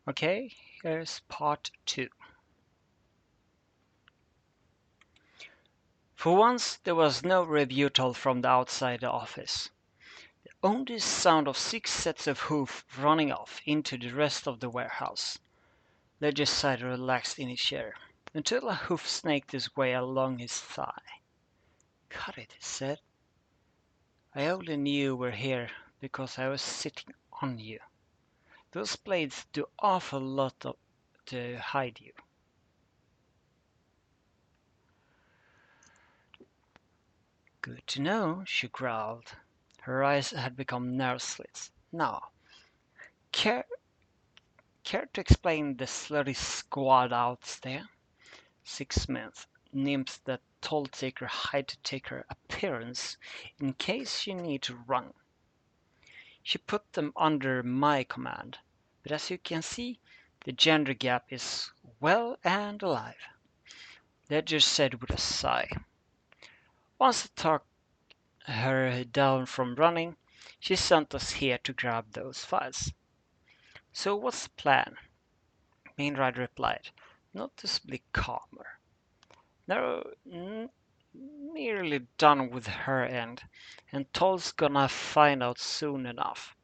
Okay, here's part 2. For once, there was no rebuttal from the outside the office. Only the sound of 6 sets of hoof running off into the rest of the warehouse. Ledger's side relaxed in his chair, until a hoof snaked his way along his thigh. Cut it, he said. I only knew you were here because I was sitting on you. Those blades do awful lot to hide you. Good to know, she growled. Her eyes had become narrow slits. Now, care to explain the slutty squad out there? 6 men, nymphs that told Taker hide to take her appearance in case she need to run. She put them under my command, but as you can see, the gender gap is well and alive. Ledger said with a sigh. Once I talked her down from running, she sent us here to grab those files. So what's the plan? Mainride replied, noticeably calmer. No, nearly done with her end, and Toll's gonna find out soon enough.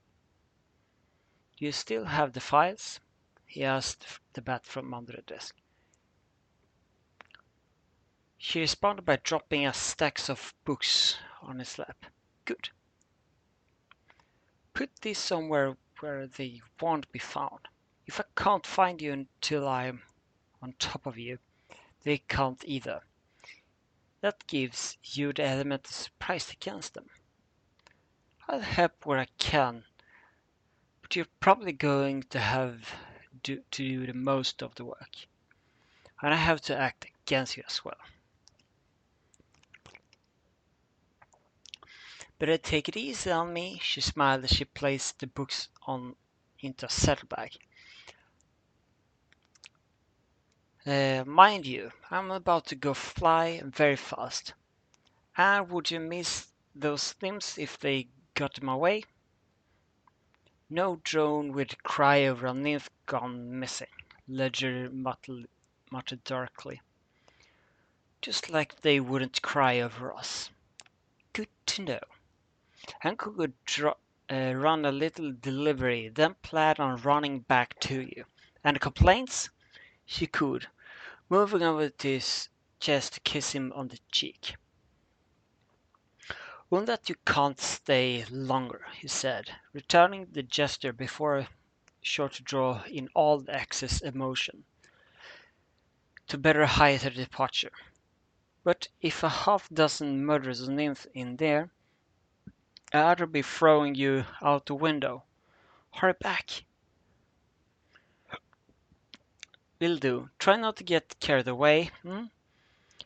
Do you still have the files? He asked the bat from under the desk. She responded by dropping a stack of books on his lap. Good. Put these somewhere where they won't be found. If I can't find you until I'm on top of you, they can't either. That gives you the element of surprise against them. I'll help where I can, but you're probably going to have to do the most of the work. And I have to act against you as well. Better take it easy on me, she smiled as she placed the books on into a saddlebag. Mind you, I'm about to go fly very fast. And would you miss those limbs if they got in my way? No drone would cry over a nymph gone missing, Ledger muttered darkly. Just like they wouldn't cry over us. Good to know. Uncle could run a little delivery, then plan on running back to you. And complaints? She could, moving over to his chest to kiss him on the cheek. One that you can't stay longer, he said, returning the gesture before sure to draw in all the excess emotion, to better hide her departure. But if a half-dozen murderous nymphs in there, I'd rather be throwing you out the window. Hurry back. Will do. Try not to get carried away.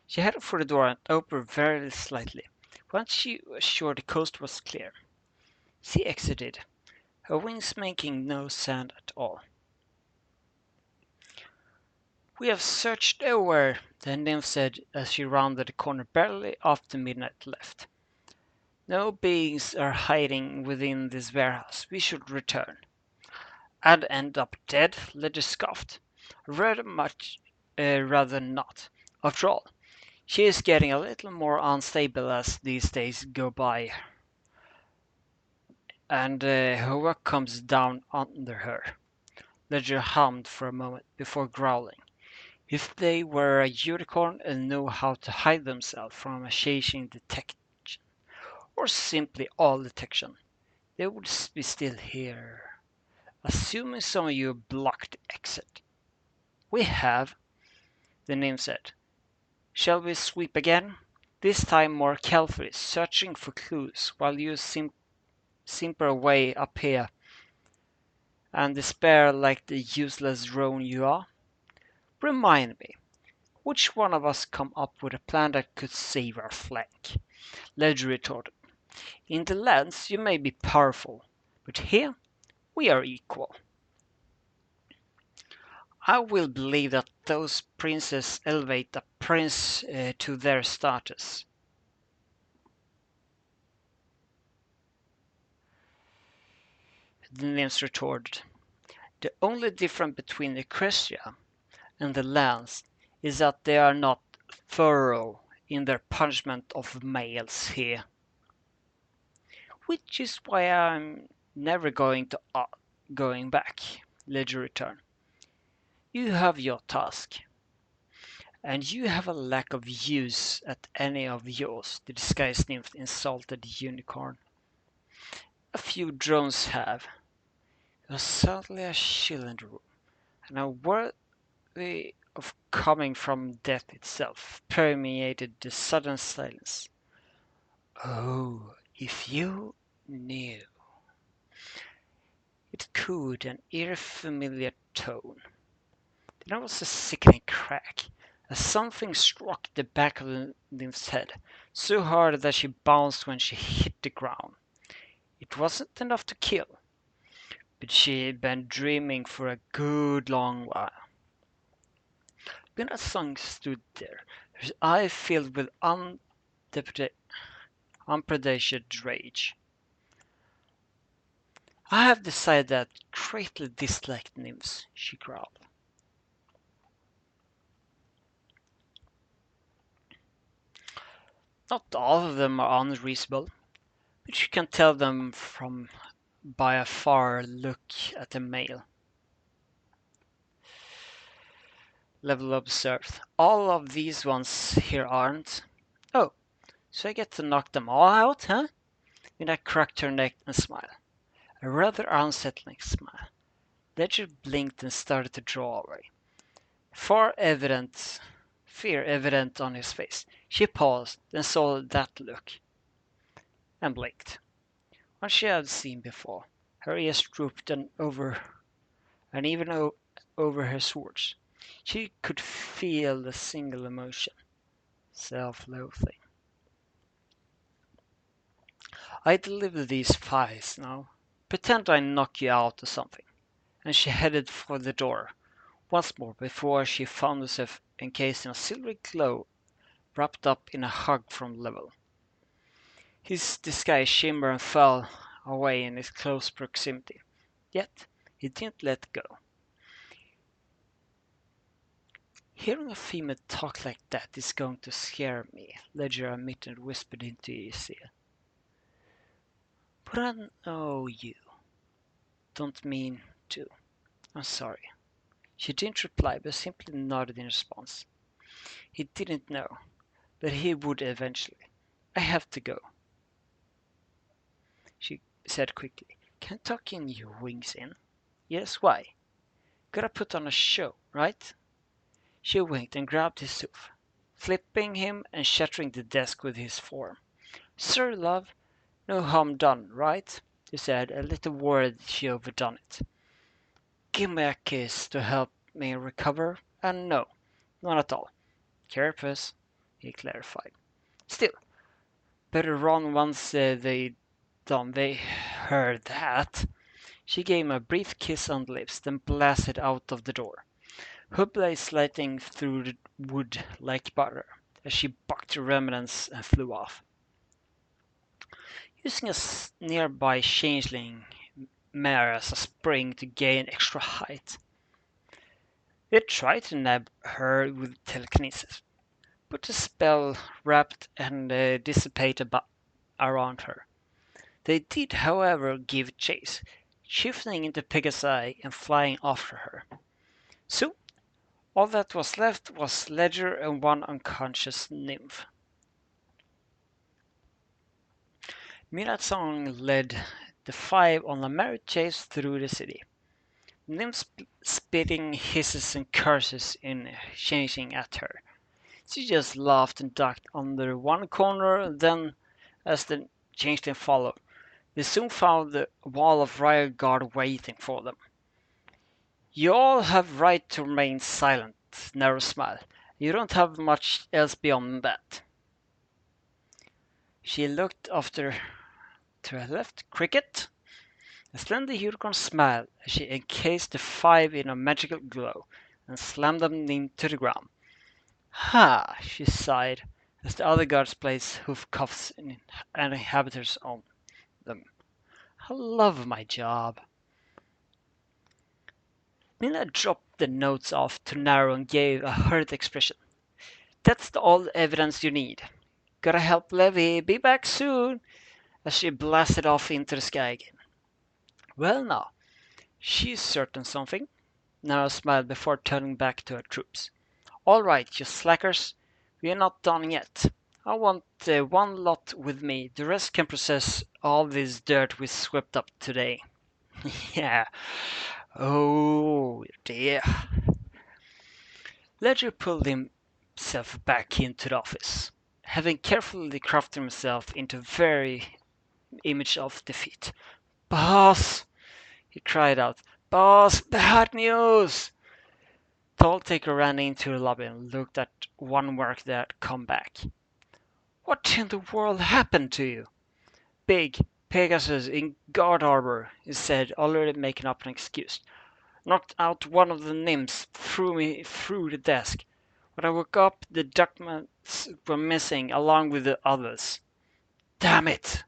She headed for the door and opened very slightly. Once she was sure the coast was clear, she exited, her wings making no sound at all. We have searched everywhere, the nymph said as she rounded the corner barely after midnight left. No beings are hiding within this warehouse. We should return. I'd end up dead, Ledger scoffed. Rather not. After all, she is getting a little more unstable as these days go by, and her work comes down under her. Ledger hummed for a moment before growling. If they were a unicorn and knew how to hide themselves from a chasing detection, or simply all detection, they would be still here. Assuming some of you blocked the exit. We have, the nymph said. Shall we sweep again? This time more carefully, searching for clues, while you simper away up here and despair like the useless drone you are? Remind me, which one of us come up with a plan that could save our flank? Ledger retorted. In the lands you may be powerful, but here we are equal. I will believe that those princes elevate a prince to their status. The nymphs retorted. The only difference between the Equestria and the Lance is that they are not thorough in their punishment of males here. Which is why I'm never going back, Ledger returned. You have your task, and you have a lack of use at any of yours, the disguised nymph insulted the unicorn. A few drones have. There's certainly a chill in the room, and a worthy of coming from death itself permeated the sudden silence. Oh, if you knew. It cooed an eerie familiar tone. Then there was a sickening crack, as something struck the back of the nymph's head, so hard that she bounced when she hit the ground. It wasn't enough to kill, but she had been dreaming for a good long while. Song stood there, his eye filled with unprecedented rage. I have decided that I greatly dislike nymphs, she growled. Not all of them are unreasonable, but you can tell them from by a far look at a male. Level observed. All of these ones here aren't. Oh, so I get to knock them all out, huh? Mina cracked her neck and smiled. A rather unsettling smile. Ledger blinked and started to draw away. Fear evident on his face. She paused, then saw that look, and blinked. One she had seen before. Her ears drooped and even over her swords. She could feel the single emotion, self-loathing. I deliver these files now. Pretend I knock you out or something. And she headed for the door once more before she found herself encased in a silvery glow wrapped up in a hug from Level. His disguise shimmered and fell away in his close proximity. Yet he didn't let go. Hearing a female talk like that is going to scare me, Ledger admitted, whispered into his ear. But I know you. Don't mean to. I'm sorry. She didn't reply, but simply nodded in response. He didn't know, but he would eventually. I have to go, she said quickly. Can I tuck in your wings in? Yes, why? Gotta put on a show, right? She winked and grabbed his hoof, flipping him and shattering the desk with his form. Sorry, love. No harm done, right? He said, a little worried she overdone it. Give me a kiss to help me recover? And no, not at all. Carapace, he clarified. Still, better run once they heard that. She gave him a brief kiss on the lips, then blasted out of the door. Her blade sliding through the wood like butter as she bucked the remnants and flew off. Using a nearby changeling mare as a spring to gain extra height. They tried to nab her with telekinesis, but the spell wrapped and dissipated around her. They did, however, give chase, shifting into Pegasi and flying after her. So, all that was left was Ledger and one unconscious nymph. Minatsong led the five on a merry chase through the city. Nymphs spitting hisses and curses in chasing at her. She just laughed and ducked under one corner, then, as the changeling followed, they soon found the wall of riot guard waiting for them. You all have right to remain silent, Narrow smiled. You don't have much else beyond that. She looked after to her left. Cricket? A slender unicorn smiled as she encased the five in a magical glow and slammed them into the ground. Ha! She sighed as the other guards placed hoof cuffs and inhabitants on them. I love my job. Mina dropped the notes off to Naro and gave a hurt expression. That's all the evidence you need. Gotta help Levi. Be back soon. As she blasted off into the sky again. Well now, she's certain something. Nara smiled before turning back to her troops. All right, you slackers. We're not done yet. I want one lot with me. The rest can process all this dirt we swept up today. Yeah. Oh dear. Ledger pulled himself back into the office, having carefully crafted himself into very image of defeat. Boss! He cried out. Boss, bad news! Talltaker ran into the lobby and looked at one worker that had come back. What in the world happened to you? Big Pegasus in guard armor, he said, already making up an excuse. Knocked out one of the nymphs, threw me through the desk. When I woke up, the documents were missing along with the others. Damn it!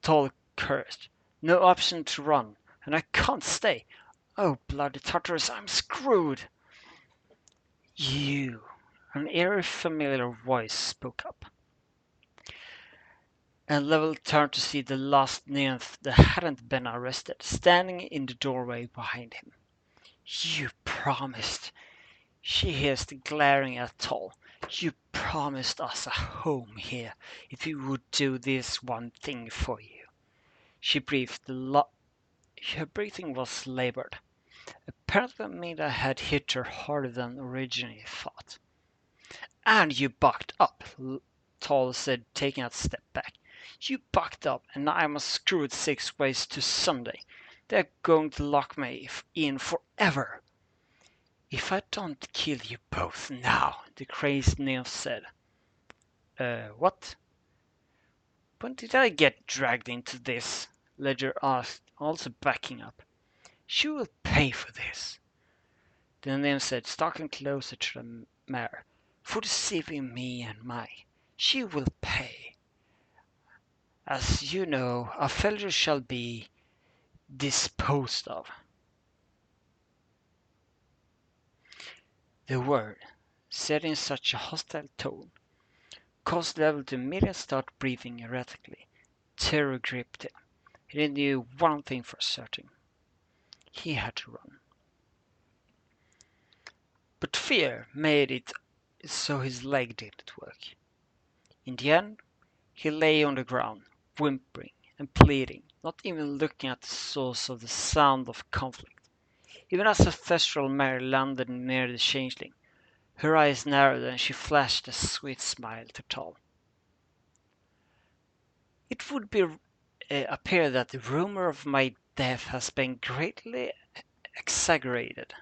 Toll cursed. No option to run, and I can't stay. Oh, bloody Tartarus, I'm screwed! You! An eerie familiar voice spoke up. And Level turned to see the lost nymph that hadn't been arrested, standing in the doorway behind him. You promised, she hissed, glaring at Toll. You promised us a home here if we would do this one thing for you. She breathed. Her breathing was labored. Apparently Mina had hit her harder than originally thought. And you bucked up, Toll said, taking a step back. You bucked up, and now I'm screwed 6 ways to Sunday. They're going to lock me in forever. If I don't kill you both now, the crazed nymph said. What? When did I get dragged into this? Ledger asked, also backing up. She will pay for this. The nymph said, stalking closer to the mare. For deceiving me and Mai. She will pay. As you know, a failure shall be disposed of. The word, said in such a hostile tone, caused Level to immediately start breathing erratically. Terror gripped him. He knew one thing for certain. He had to run. But fear made it so his leg didn't work. In the end, he lay on the ground, whimpering and pleading, not even looking at the source of the sound of conflict. Even as the ancestral mare landed near the changeling, her eyes narrowed and she flashed a sweet smile to Toll. It would appear that the rumor of my death has been greatly exaggerated.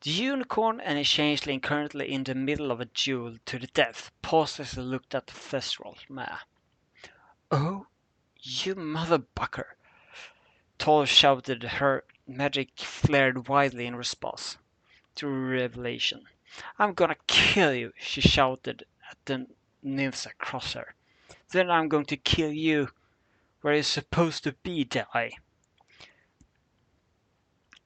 The unicorn and a changeling currently in the middle of a duel to the death paused as they looked at the ancestral mare. Oh, you motherbucker! Toll shouted. Her magic flared wildly in response to revelation. I'm gonna kill you, she shouted at the nymphs across her. Then I'm going to kill you where you're supposed to be, die.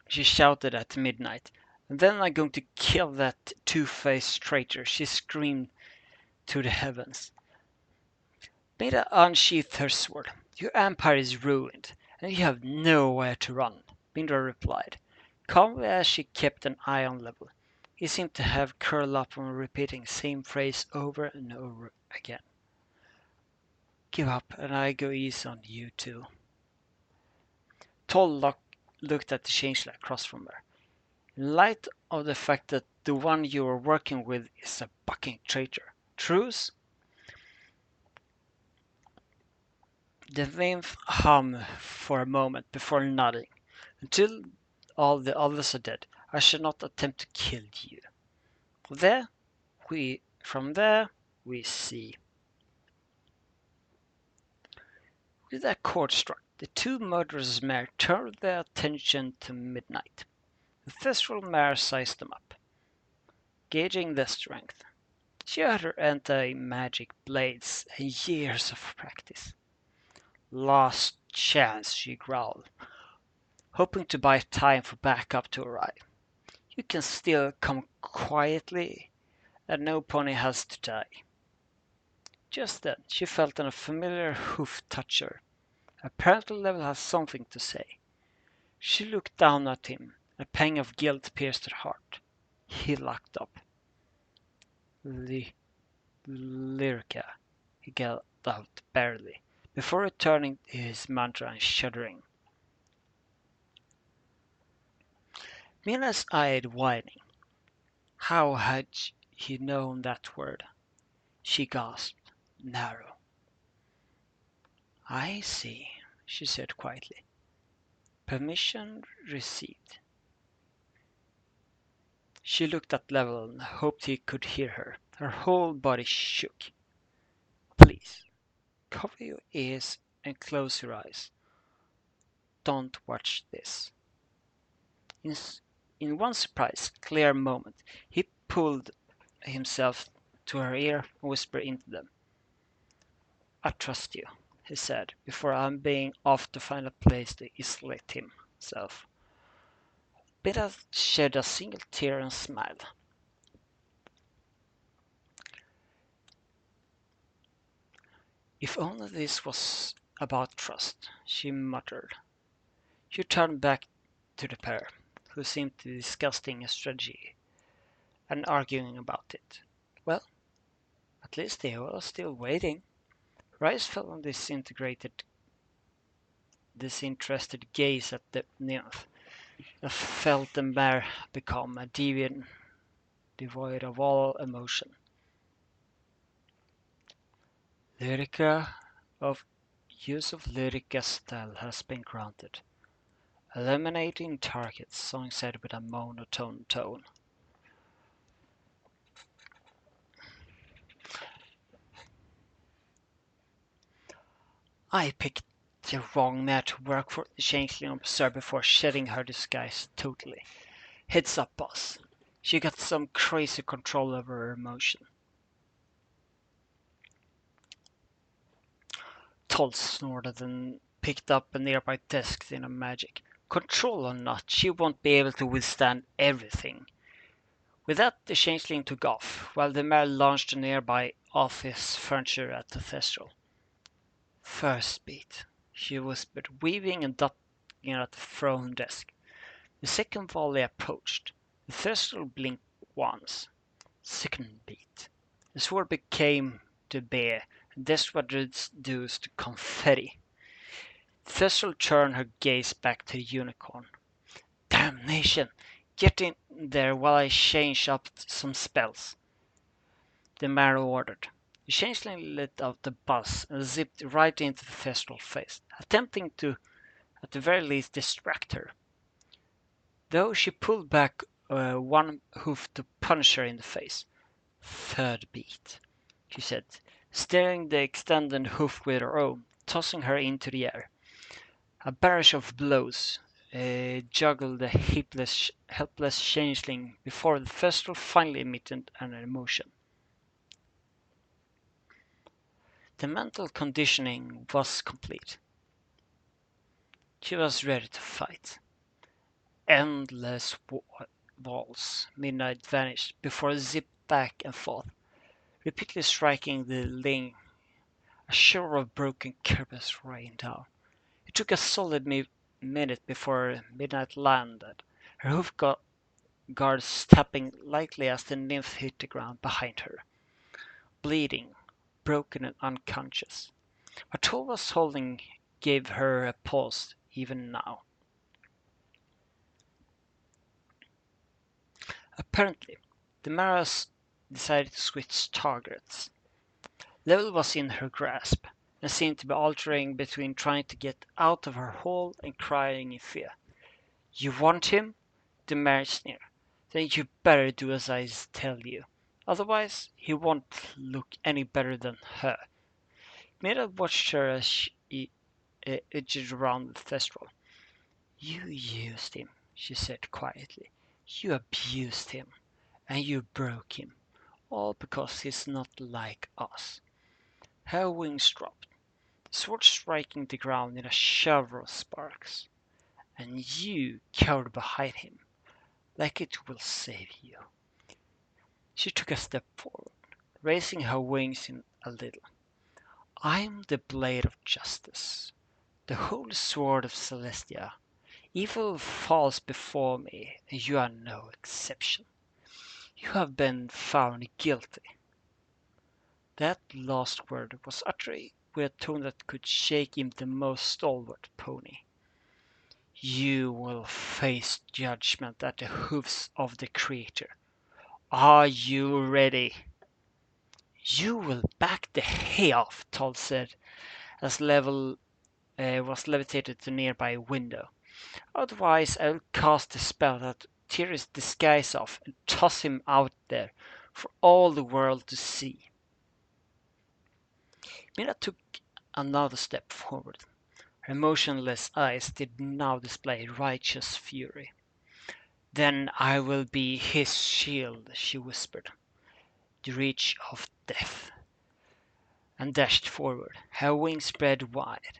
She shouted at midnight. And then I'm going to kill that two-faced traitor, she screamed to the heavens. Maida unsheathed her sword. Your empire is ruined, and you have nowhere to run, Mindra replied, calmly as she kept an eye on Level. He seemed to have curled up on repeating the same phrase over and over again. Give up, and I go easy on you too. Toll looked at the changeling across from her. In light of the fact that the one you are working with is a bucking traitor, truce? The nymph hummed for a moment before nodding. Until all the others are dead, I shall not attempt to kill you. From there, we see. With that chord struck, the two murderers' mare turned their attention to midnight. The ancestral mare sized them up, gauging their strength. She had her anti-magic blades and years of practice. Last chance, she growled. hoping to buy time for backup to arrive. You can still come quietly, and no pony has to die. Just then, she felt a familiar hoof touch her. Apparently Level has something to say. She looked down at him. A pang of guilt pierced her heart. He looked up. Ly- Lyrica, he got out barely, before returning to his mantra and shuddering. Mina's eyes widening. How had he known that word? She gasped. Narrow. I see, she said quietly. Permission received. She looked at Level and hoped he could hear her. Her whole body shook. Please, cover your ears and close your eyes. Don't watch this. In, in one surprised, clear moment, he pulled himself to her ear and whispered into them. I trust you, he said, before I'm being off to find a place to isolate himself. Beta shed a single tear and smiled. If only this was about trust, she muttered. She turned back to the pair, who seemed to be discussing a strategy and arguing about it. Well, at least they were still waiting. Rice fell on disinterested gaze at the nymph, and felt the mare become a deviant devoid of all emotion. Lyrica of use of lyrica style has been granted. Eliminating targets, Song said with a monotone tone. I picked the wrong mare to work for, the changeling observed before shedding her disguise totally. Heads up, boss. She got some crazy control over her emotion. Toll snorted and picked up a nearby desk in a magic. Control or not, she won't be able to withstand everything. With that, the changeling took off, while the mare launched a nearby office furniture at the thestral. First beat, she whispered, weaving and ducking at the throne desk. The second volley approached. The thestral blinked once. Second beat. The sword became the bear, and this was reduced to confetti. Thistral turned her gaze back to the unicorn. Damnation! Get in there while I change up some spells, the mare ordered. The changeling let out the buzz and zipped right into the Thestral face, attempting to, at the very least, distract her. Though she pulled back one hoof to punch her in the face. Third beat, she said, steering the extended hoof with her own, tossing her into the air. A barrage of blows juggled the helpless changeling before the Thestral finally emitted an emotion. The mental conditioning was complete. She was ready to fight. Endless walls. Midnight vanished before it zipped back and forth, repeatedly striking the lane. A shower of broken curbs rained down. It took a solid minute before Midnight landed, her guards tapping lightly as the nymph hit the ground behind her, bleeding, broken and unconscious. What Toll was holding gave her a pause even now. Apparently, the Maras decided to switch targets. Level was in her grasp, and seemed to be altering between trying to get out of her hole and crying in fear. You want him? The mare sneered. Then you better do as I tell you. Otherwise, he won't look any better than her. Mira watched her as she edged around the thestral. You used him, she said quietly. You abused him, and you broke him, all because he's not like us. Her wings dropped, the sword striking the ground in a shower of sparks. and you cowered behind him like it will save you. She took a step forward, raising her wings in a little. I'm the blade of justice, the holy sword of Celestia. Evil falls before me, and you are no exception. You have been found guilty. That last word was uttered with a tone that could shake even the most stalwart pony. You will face judgment at the hoofs of the Creator. Are you ready? You will back the hay off, Toll said, as Level was levitated to a nearby window. Otherwise, I'll cast a spell that tears his disguise off and toss him out there for all the world to see. Mina took another step forward. Her motionless eyes did now display righteous fury. Then I will be his shield, she whispered, the reach of death, and dashed forward, her wings spread wide.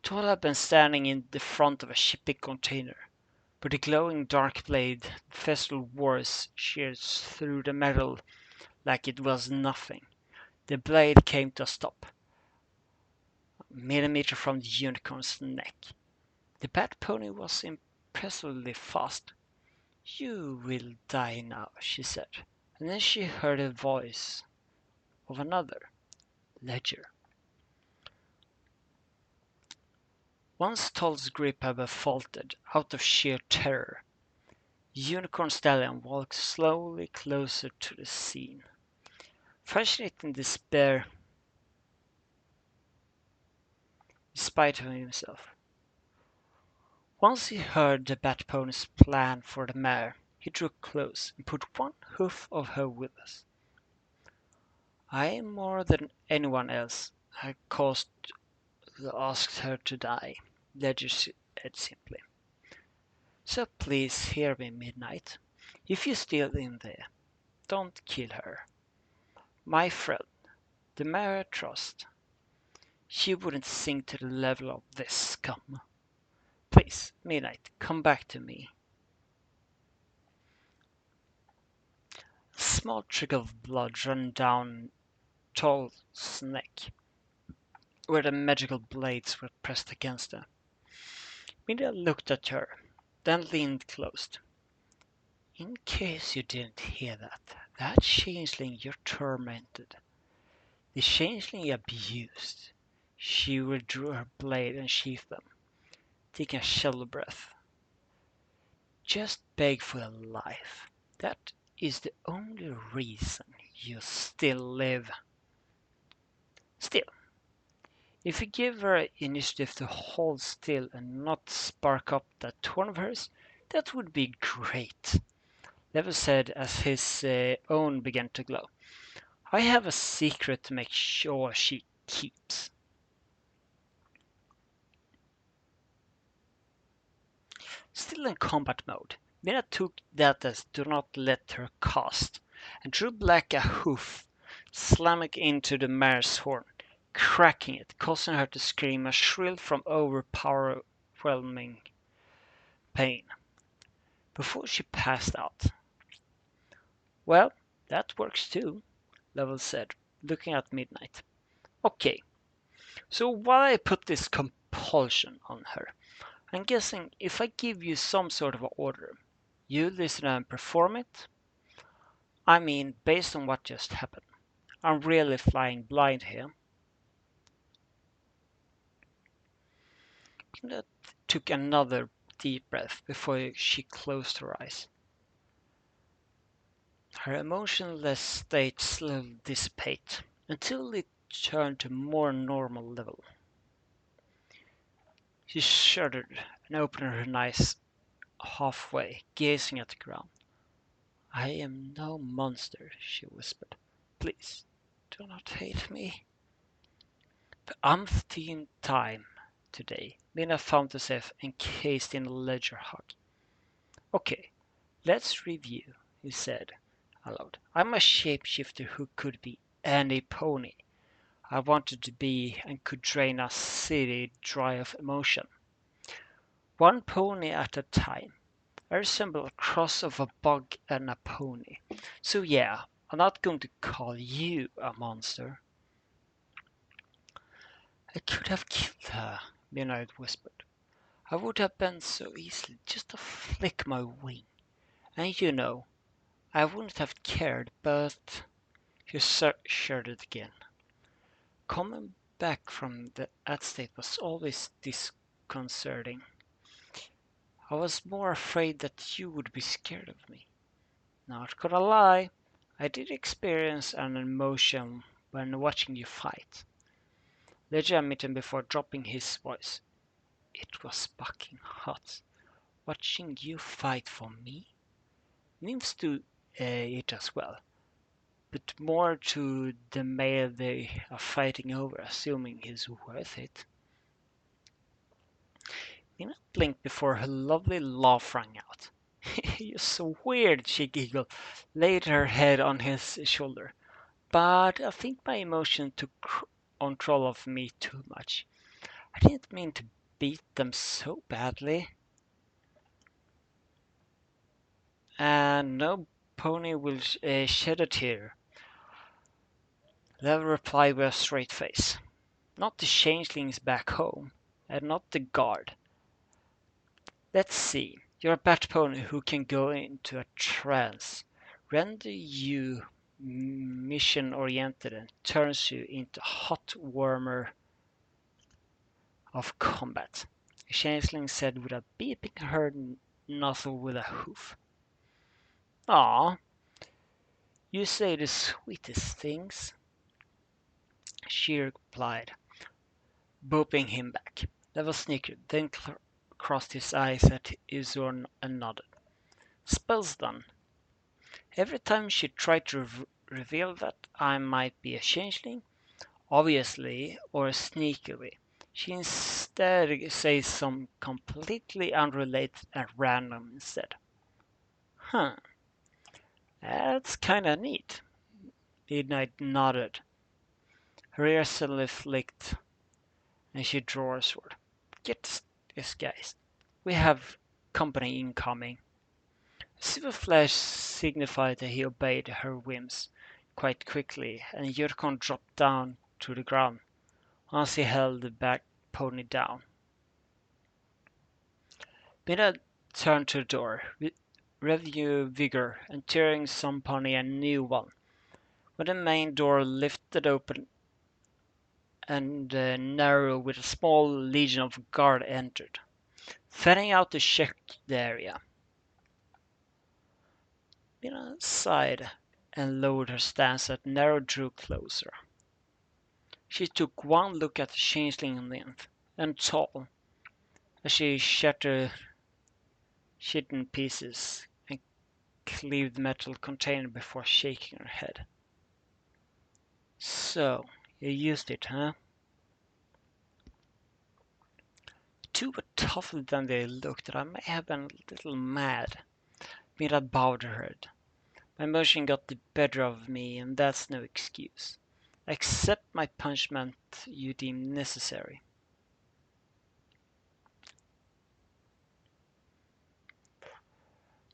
Toll had been standing in the front of a shipping container, but the glowing dark blade Festal Wars shears through the metal like it was nothing. The blade came to a stop, a millimeter from the unicorn's neck. The bat pony was impressively fast. You will die now, she said, and then she heard the voice of another, Ledger. Once Toll's grip had faltered out of sheer terror, the unicorn stallion walked slowly closer to the scene. Fascinating despair in spite of himself. Once he heard the bat pony's plan for the mare, he drew close and put one hoof of her with us. I, more than anyone else, had asked her to die, Ledger said simply. So please hear me, Midnight. If you're still in there, don't kill her. My friend, the mare I trust, she wouldn't sink to the level of this scum. Please, Midnight, come back to me. A small trickle of blood ran down Toll's neck, where the magical blades were pressed against her. Mida looked at her, then leaned close. In case you didn't hear that changeling you tormented, the changeling you abused, she withdrew her blade and sheathed them, taking a shallow breath. Just beg for your life. That is the only reason you still live. Still, if you give her initiative to hold still and not spark up that torn of hers, that would be great, Level said as his own began to glow. I have a secret to make sure she keeps. Still in combat mode, Mina took that as do not let her cast, and drew back a hoof, slamming into the mare's horn, cracking it, causing her to scream a shrill from overwhelming pain, before she passed out. Well, that works too, Level said, looking at Midnight. Okay, so while I put this compulsion on her, I'm guessing if I give you some sort of order, you listen and perform it? I mean, based on what just happened. I'm really flying blind here. That took another deep breath before she closed her eyes. Her emotionless state slowly dissipated until it turned to more normal level. She shuddered and opened her eyes halfway, gazing at the ground. I am no monster, she whispered. Please, do not hate me. The umpteenth time today, Mina found herself encased in a ledger hug. Okay, let's review, he said aloud. I'm a shapeshifter who could be any pony I wanted to be and could drain a city dry of emotion. one pony at a time. I resemble a cross of a bug and a pony. So yeah, I'm not going to call you a monster. I could have killed her, Leonard whispered. I would have been so easily, just to flick my wing. And I wouldn't have cared, but he shuddered again. Coming back from that state was always disconcerting. I was more afraid that you would be scared of me. Not gonna lie, I did experience an emotion when watching you fight. Ledger admitted before dropping his voice. It was fucking hot. Watching you fight for me? Nymphs do it as well, but more to the male they are fighting over, assuming he's worth it. Nina blinked before her lovely laugh rang out. You're so weird, she giggled, laid her head on his shoulder. But I think my emotion took control of me too much. I didn't mean to beat them so badly. And no pony will shed a tear. They'll reply with a straight face. Not the changelings back home, and not the guard. Let's see. You're a bat pony who can go into a trance, render you mission oriented, and turns you into a hot warmer of combat. A changeling said without beeping her nozzle with a hoof. Aw, you say the sweetest things, she replied, booping him back. Level snickered, then crossed his eyes at Izorn and nodded. Spell's done. Every time she tried to reveal that I might be a changeling, obviously or sneakily, she instead says some completely unrelated and random instead. Huh, that's kinda neat. Midnight nodded. Her ear suddenly flicked, and she drew her sword. Get this, guys. We have company incoming. A silver flash signified that he obeyed her whims quite quickly, and Yurkon dropped down to the ground once he held the back pony down. Mina turned to the door, revving vigor and tearing some pony a new one. When the main door lifted open and narrowed with a small legion of guard entered, fanning out to check the area. Mina sighed and lowered her stance as Narrow drew closer. She took one look at the changeling nymph and tall, as she shattered shit in pieces and cleaved the metal container before shaking her head. So, you used it, huh? The two were tougher than they looked, and I may have been a little mad. Mira bowed her head. My emotion got the better of me, and that's no excuse. I accept my punishment you deem necessary.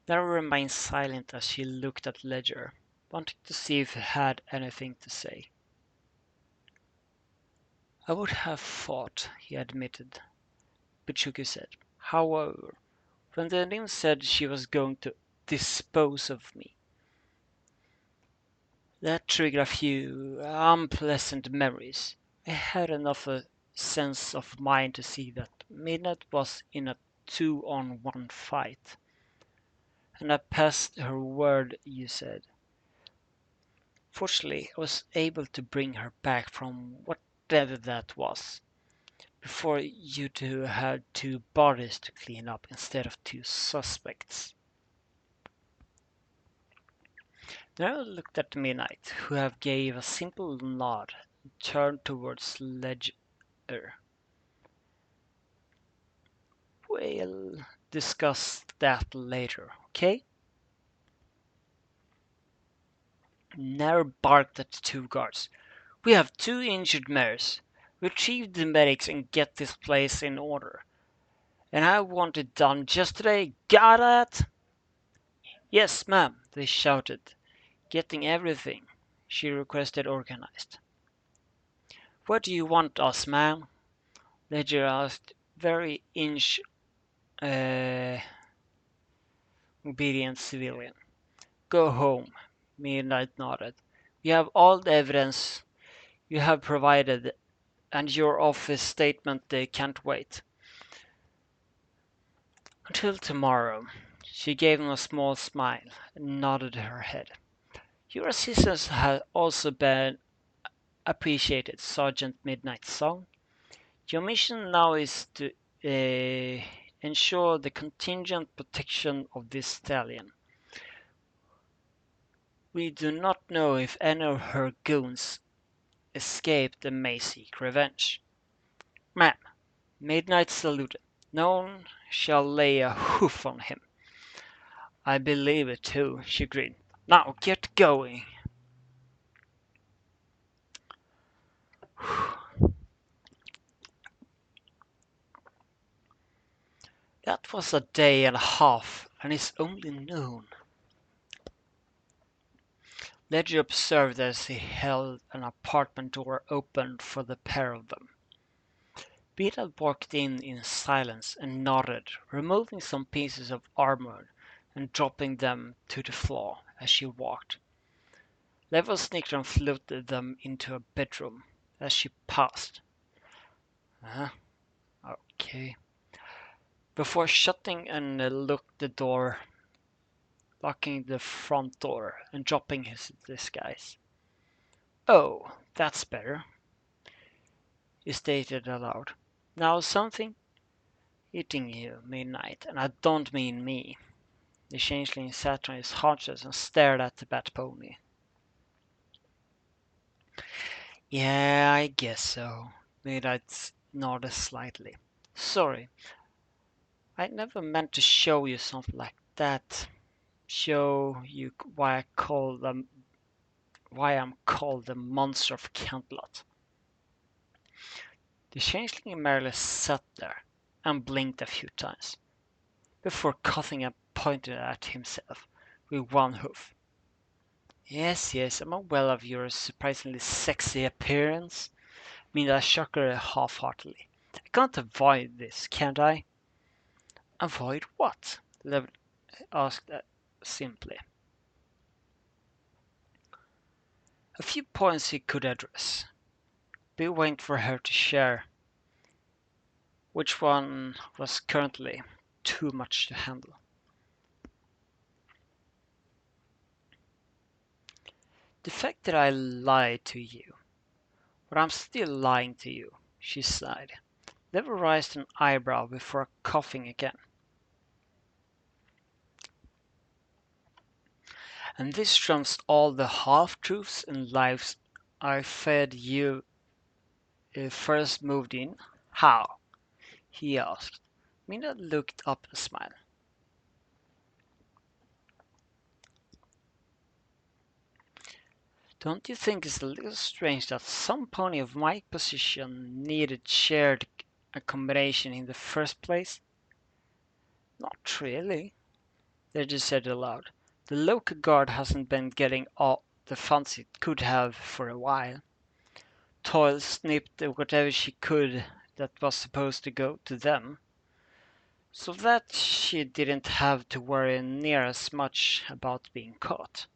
Nara remained silent as she looked at Ledger, wanting to see if he had anything to say. I would have fought, he admitted, but shook his head. However, when the nymph said she was going to dispose of me, that triggered a few unpleasant memories. I had enough a sense of mind to see that Midnight was in a 2-on-1 fight. And I passed her word, you said. Fortunately, I was able to bring her back from whatever that was, before you two had two bodies to clean up instead of two suspects. Now I looked at Midnight, who have gave a simple nod and turned towards Ledger. We'll discuss that later, okay? Nair barked at the two guards. We have two injured mares. Retrieve the medics and get this place in order. and I want it done just today. Got it? Yes, ma'am, they shouted, getting everything she requested organized. What do you want us, ma'am? Ledger asked, very inch uh, obedient civilian. Go home, Midnight nodded. We have all the evidence you have provided, and your office statement they can't wait. Until tomorrow. She gave him a small smile and nodded her head. Your assistance has also been appreciated, Sergeant Midnight's son. Your mission now is to ensure the contingent protection of this stallion. We do not know if any of her goons escaped and may seek revenge. Ma'am, Midnight saluted. No one shall lay a hoof on him. I believe it too, she grinned. Now get going. That was a day and a half, and it's only noon. Ledger observed as he held an apartment door open for the pair of them. Beetle walked in silence and nodded, removing some pieces of armor and dropping them to the floor as she walked. Level sneaked and floated them into a bedroom as she passed. Okay. Before shutting and locked the door, locking the front door and dropping his disguise. Oh, that's better, he stated aloud. Now something eating you, Midnight, and I don't mean me. The changeling sat on his haunches and stared at the bat pony. Yeah, I guess so. Midnight nodded slightly. Sorry, I never meant to show you something like that. Show you why I'm called the monster of Cantlot. The changeling merely sat there and blinked a few times before coughing and pointing at himself with one hoof. Yes, yes, I'm aware of your surprisingly sexy appearance. Mina shook her half-heartedly. I can't avoid this, can't I? Avoid what? Lev asked simply. A few points he could address. Be waiting for her to share which one was currently too much to handle. The fact that I lied to you, but I'm still lying to you, she sighed. Never raised an eyebrow before coughing again. And this trumps all the half-truths and lies I fed you first moved in? How? He asked. Mina looked up and smiled. Don't you think it's a little strange that some pony of my position needed shared accommodation in the first place? Not really, they just said aloud. The local guard hasn't been getting all the funds it could have for a while. Toil snipped whatever she could that was supposed to go to them, so that she didn't have to worry near as much about being caught.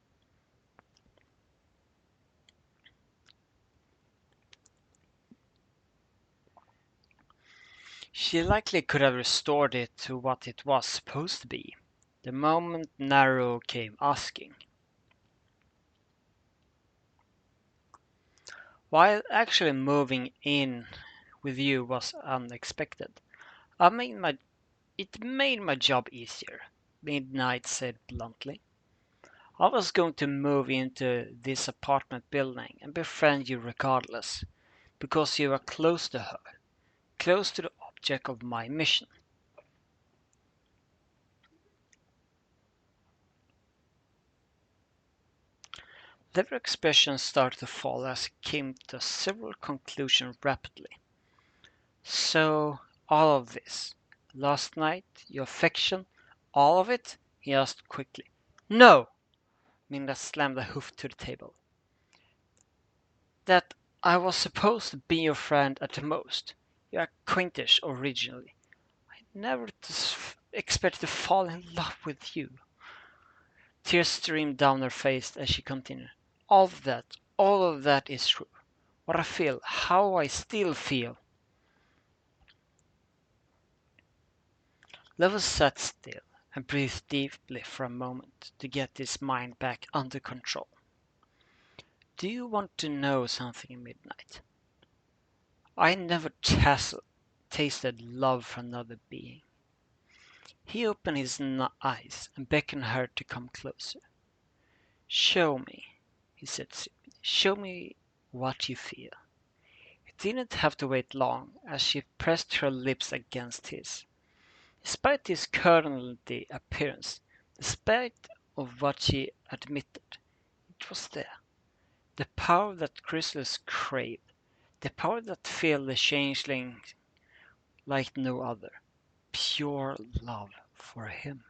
She likely could have restored it to what it was supposed to be, the moment Naru came asking. While actually moving in with you was unexpected, I made my it made my job easier, Midnight said bluntly. I was going to move into this apartment building and befriend you regardless, because you are close to her, close to the object of my mission. Their expressions started to fall as he came to several conclusions rapidly. So, all of this. Last night, your affection, all of it? He asked quickly. No! Minda slammed a hoof to the table. That I was supposed to be your friend at the most. Your acquaintance originally. I never expected to fall in love with you. Tears streamed down her face as she continued. All of that is true. What I feel, how I still feel. Level sat still and breathed deeply for a moment to get his mind back under control. Do you want to know something, Midnight? I never tasted love for another being. He opened his eyes and beckoned her to come closer. Show me, he said simply. Show me what you feel. He didn't have to wait long as she pressed her lips against his. Despite his currently appearance, despite of what she admitted, it was there. The power that Chrysalis craved, the power that filled the changeling like no other. Pure love for him.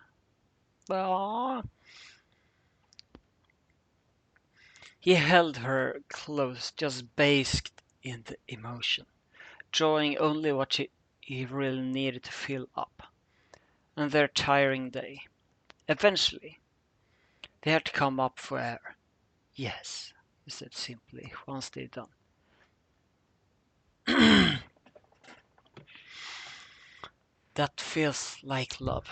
Aww. He held her close, just basked in the emotion, drawing only what he really needed to fill up. And their tiring day. Eventually, they had to come up for air. Yes, he said simply, once they'd done. That feels like love.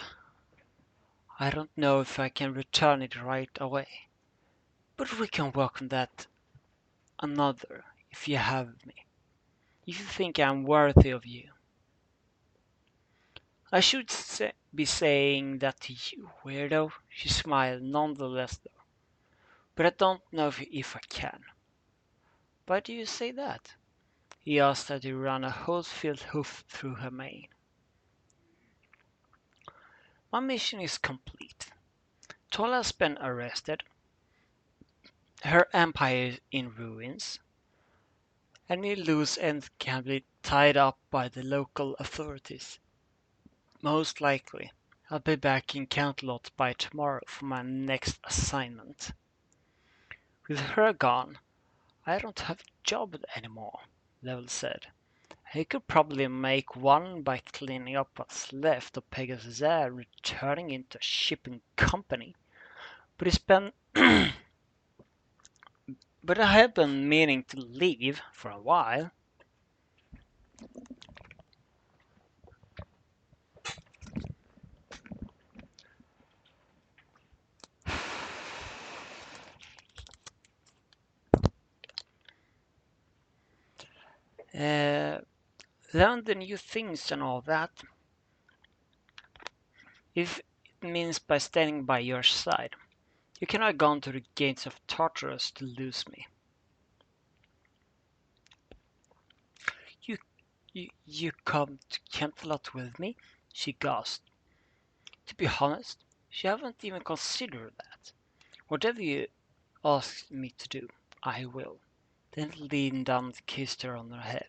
I don't know if I can return it right away, but we can work on that another if you have me. If you think I'm worthy of you. I should be saying that to you, weirdo. She smiled nonetheless, though. But I don't know if I can. Why do you say that? He asked as he ran a whole-filled hoof through her mane. My mission is complete. Tola has been arrested, her empire is in ruins. Any loose ends can be tied up by the local authorities. Most likely, I'll be back in Cantlot by tomorrow for my next assignment. With her gone, I don't have a job anymore, Level said. He could probably make one by cleaning up what's left of Pegasus Air, returning into a shipping company. But he's been but I have been meaning to leave for a while. Uh, Learn the new things and all that. If it means by standing by your side. You cannot have gone to the gates of Tartarus to lose me. You, you come to Canterlot with me? She gasped. To be honest, she haven't even considered that. Whatever you ask me to do, I will. Then leaned down and kissed her on her head.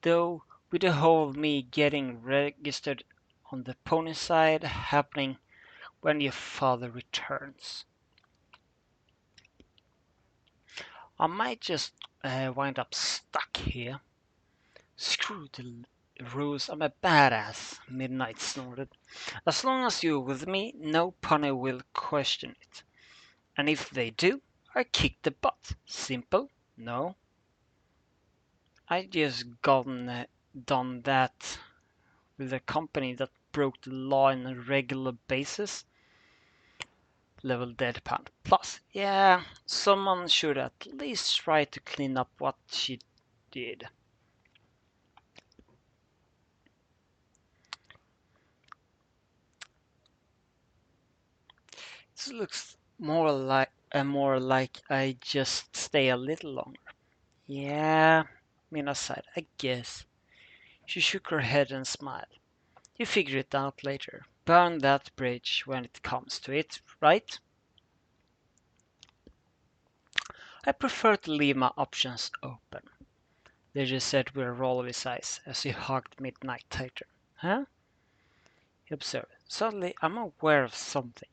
Though, with the whole me getting registered on the pony side happening when your father returns. I might just wind up stuck here. Screw the rules, I'm a badass, Midnight snorted. As long as you're with me, no pony will question it. And if they do, I kick the butt. Simple? No? I just done that with a company that broke the law on a regular basis. Level deadpan. Plus, yeah, someone should at least try to clean up what she did. This looks more like I just stay a little longer. Yeah, Mina sighed. I guess. She shook her head and smiled. You figure it out later. Burn that bridge when it comes to it, right? I prefer to leave my options open, Leisure said with a roll of his eyes as he hugged Midnight tighter. Huh? he observed. Suddenly, I'm aware of something.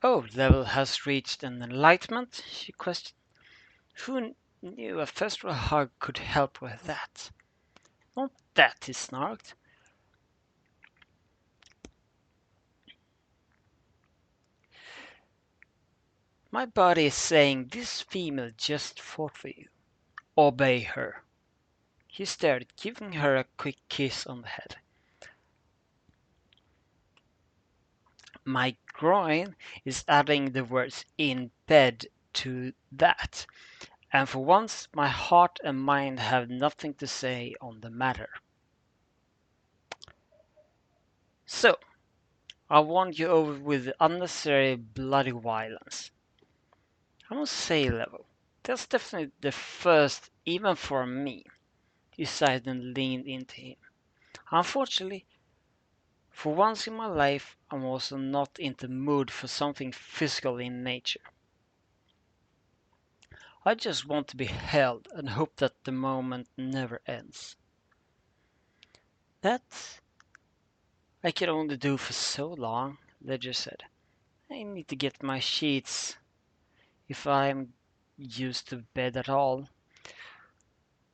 Oh, level has reached an enlightenment? She questioned. Who knew a festival hug could help with that? Not that, he snarked. My body is saying this female just fought for you. Obey her. He stared, giving her a quick kiss on the head. My groin is adding the words in bed to that, and for once my heart and mind have nothing to say on the matter. So, I won you over with unnecessary bloody violence. I must say, level, that's definitely the first, even for me, he sighed and leaned into him. Unfortunately, for once in my life, I'm also not in the mood for something physical in nature. I just want to be held and hope that the moment never ends. That I can only do for so long, Ledger said. I need to get my sheets if I'm used to bed at all.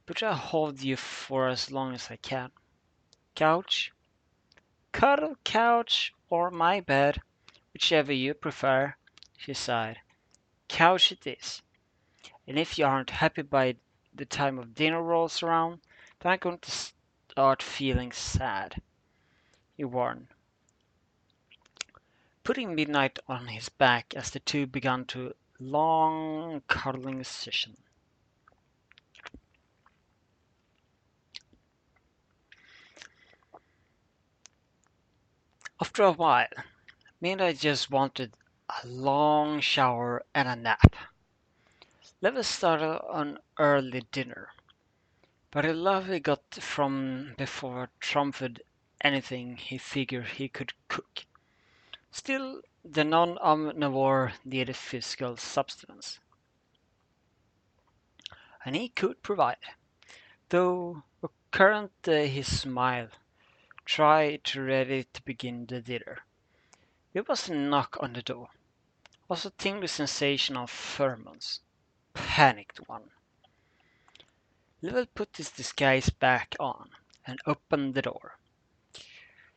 But I'll hold you for as long as I can. Couch? Cuddle couch or my bed, whichever you prefer, she sighed. Couch it is. And if you aren't happy by the time of dinner rolls around, then I'm going to start feeling sad, he warned, putting Midnight on his back as the two began to long cuddling session. After a while, Midnight just wanted a long shower and a nap. Levis started on early dinner, but he lovely got from before trumped anything he figured he could cook. Still, the non-omnivore needed physical substance, and he could provide. Though current his smile, tried to ready to begin the dinner. There was a knock on the door. Was a tingling sensation of pheromones. Panicked one. Level put his disguise back on and opened the door,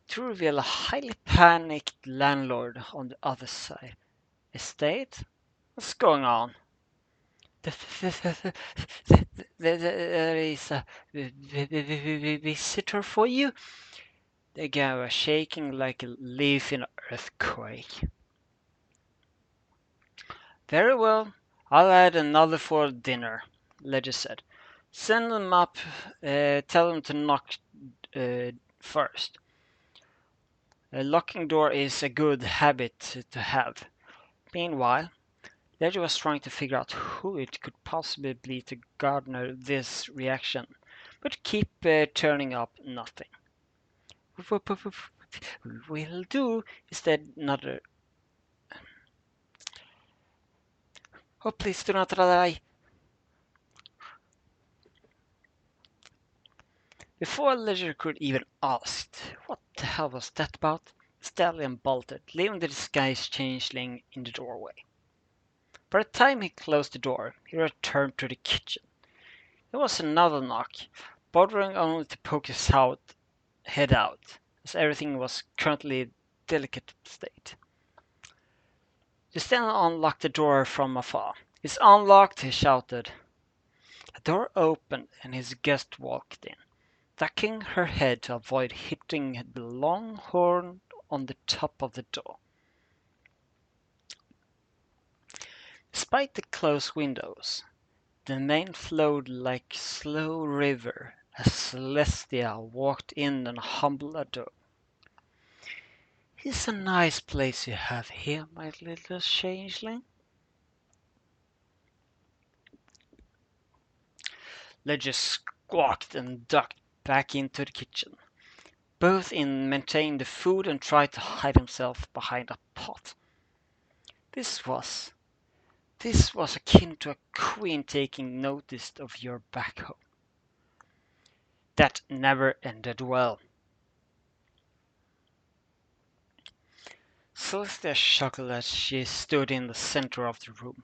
to reveal a highly panicked landlord on the other side. Estate? What's going on? There is a visitor for you. The guy was shaking like a leaf in an earthquake. Very well, I'll add another for dinner, Ledger said. Send them up, tell them to knock first. A locking door is a good habit to have. Meanwhile, Ledger was trying to figure out who it could possibly be to garner this reaction, but keep turning up nothing. Will do instead another. Oh, please do not die. Before Ledger could even ask, what the hell was that about? The stallion bolted, leaving the disguised changeling in the doorway. By the time he closed the door, he returned to the kitchen. There was another knock, bothering only to poke his head out, as everything was currently in a delicate state. The stallion unlocked the door from afar. It's unlocked, he shouted. The door opened and his guest walked in, ducking her head to avoid hitting the long horn on the top of the door. Despite the closed windows, the main flowed like a slow river as Celestia walked in and humbled a door. It's a nice place you have here, my little changeling. Ledger squawked and ducked back into the kitchen, both in maintaining the food and trying to hide himself behind a pot. This was This was akin to a queen taking notice of your back home. That never ended well. Celestia chuckled as she stood in the center of the room.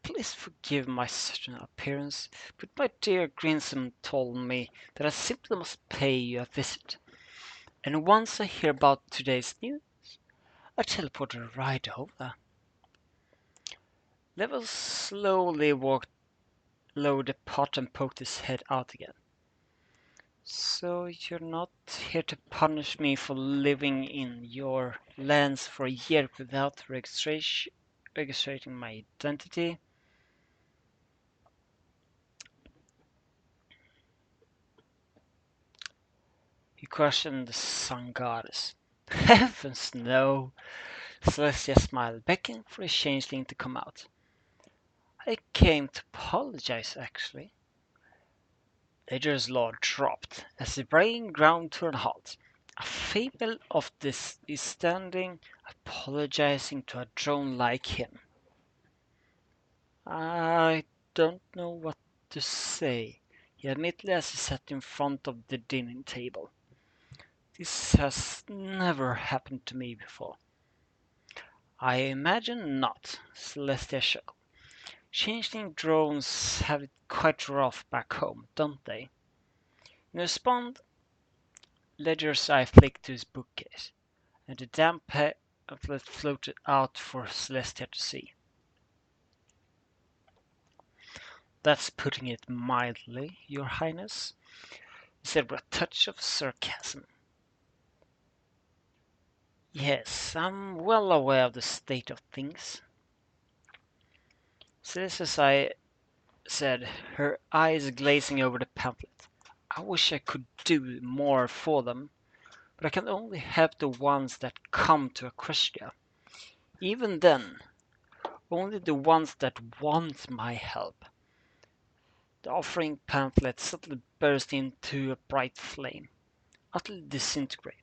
Please forgive my sudden appearance, but my dear Grinsom told me that I simply must pay you a visit. And once I hear about today's news, I teleport right over. Level slowly walked low the pot and poked his head out again. So you're not here to punish me for living in your lands for a year without registrating my identity? He questioned the sun goddess. Heavens no! Celestia smiled, beckoning for the changeling to come out. I came to apologize, actually. Ledger's law dropped as the brain ground to a halt. A female of this is standing, apologizing to a drone like him. I don't know what to say, he admitted as he sat in front of the dining table. This has never happened to me before. I imagine not, Celestia chuckled. Changeling drones have it quite rough back home, don't they? In response, Ledger's eye flicked to his bookcase, and the damp pamphlet floated out for Celestia to see. That's putting it mildly, Your Highness, he said with a touch of sarcasm. Yes, I'm well aware of the state of things. Celestia's eye said, her eyes glazing over the pamphlet. I wish I could do more for them, but I can only help the ones that come to Equestria. Even then, only the ones that want my help. The offering pamphlet suddenly burst into a bright flame, utterly disintegrated.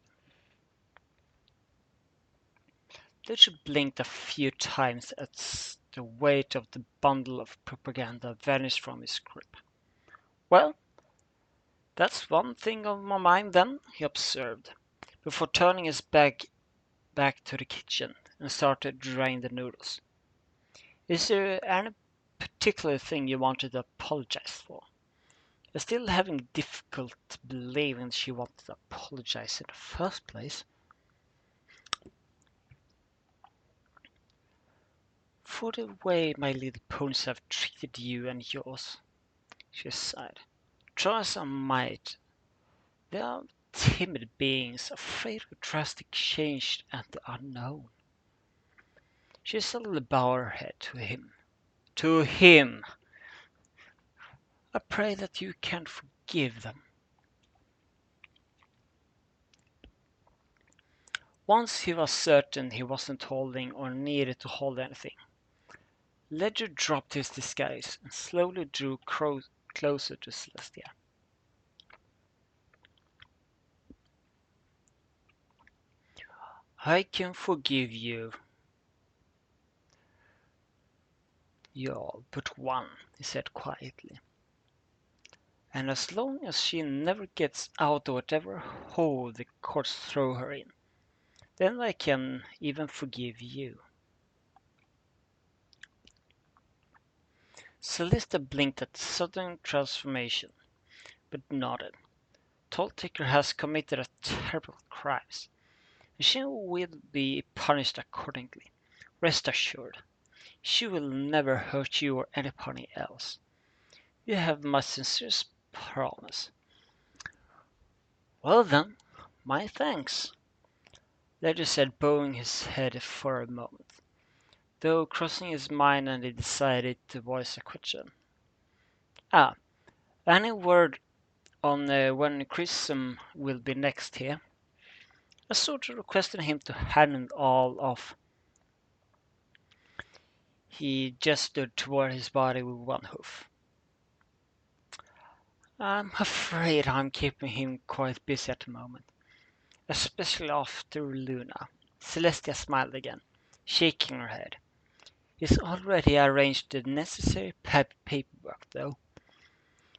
Dutch blinked a few times as the weight of the bundle of propaganda vanished from his grip. Well, that's one thing on my mind then, he observed, before turning his back to the kitchen and started drying the noodles. Is there any particular thing you wanted to apologize for? I'm still having difficulty believing she wanted to apologize in the first place. For the way my little ponies have treated you and yours, she sighed. Try as I might, they are timid beings, afraid of drastic change and the unknown. She suddenly bowed her head to him. To him! I pray that you can forgive them. Once he was certain he wasn't holding or needed to hold anything, Ledger dropped his disguise and slowly drew closer to Celestia. I can forgive you, all but one, he said quietly. And as long as she never gets out of whatever hole the courts throw her in, then I can even forgive you. Celestia blinked at the sudden transformation, but nodded. Toltaker has committed a terrible crime, and she will be punished accordingly. Rest assured, she will never hurt you or anybody else. You have my sincerest promise. Well then, my thanks, Ledger said, bowing his head for a moment, though crossing his mind and he decided to voice a question. Ah, any word on when Grissom will be next here? I sort of requested him to hand all off. He gestured toward his body with one hoof. I'm afraid I'm keeping him quite busy at the moment, especially after Luna. Celestia smiled again, shaking her head. He's already arranged the necessary paperwork, though.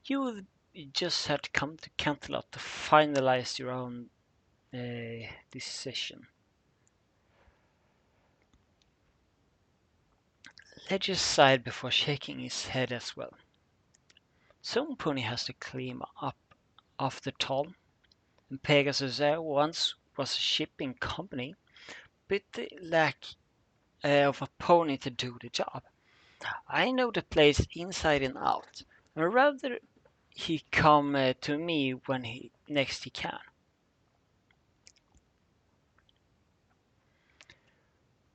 You will you just had to come to Canterlot to finalize your own decision. Ledger sighed before shaking his head as well. Some pony has to climb up off the toll, and Pegasus Air once was a shipping company, but they lack of a pony to do the job. I know the place inside and out, and rather he come to me when he next he can.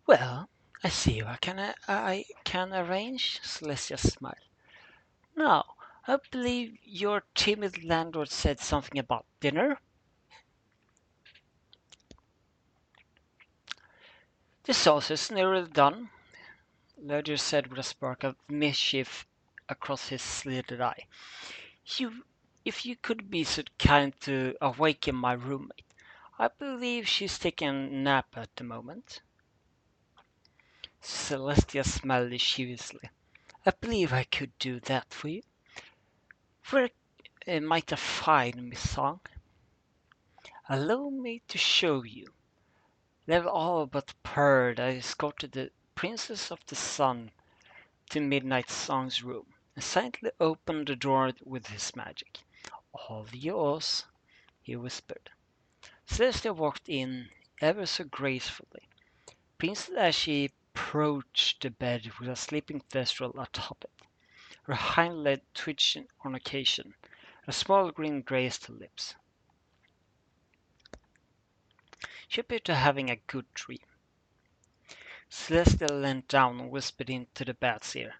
Well, I see what I can arrange, Celestia smiled. Now, I believe your timid landlord said something about dinner? The sauce is nearly done, Ledger said with a spark of mischief across his slitted eye. You, if you could be so kind to awaken my roommate. I believe she's taking a nap at the moment. Celestia smiled mischievously. I believe I could do that for you. Where might I find Miss Song? Allow me to show you. They've all but purred. I escorted the Princess of the Sun to Midnight Song's room and silently opened the door with his magic. All yours, he whispered. Celestia walked in ever so gracefully, pleased as she approached the bed with a sleeping thestral atop it, her hind leg twitching on occasion, a small grin graced her lips. She appeared to having a good dream. Celestia leant down and whispered into the bat's ear,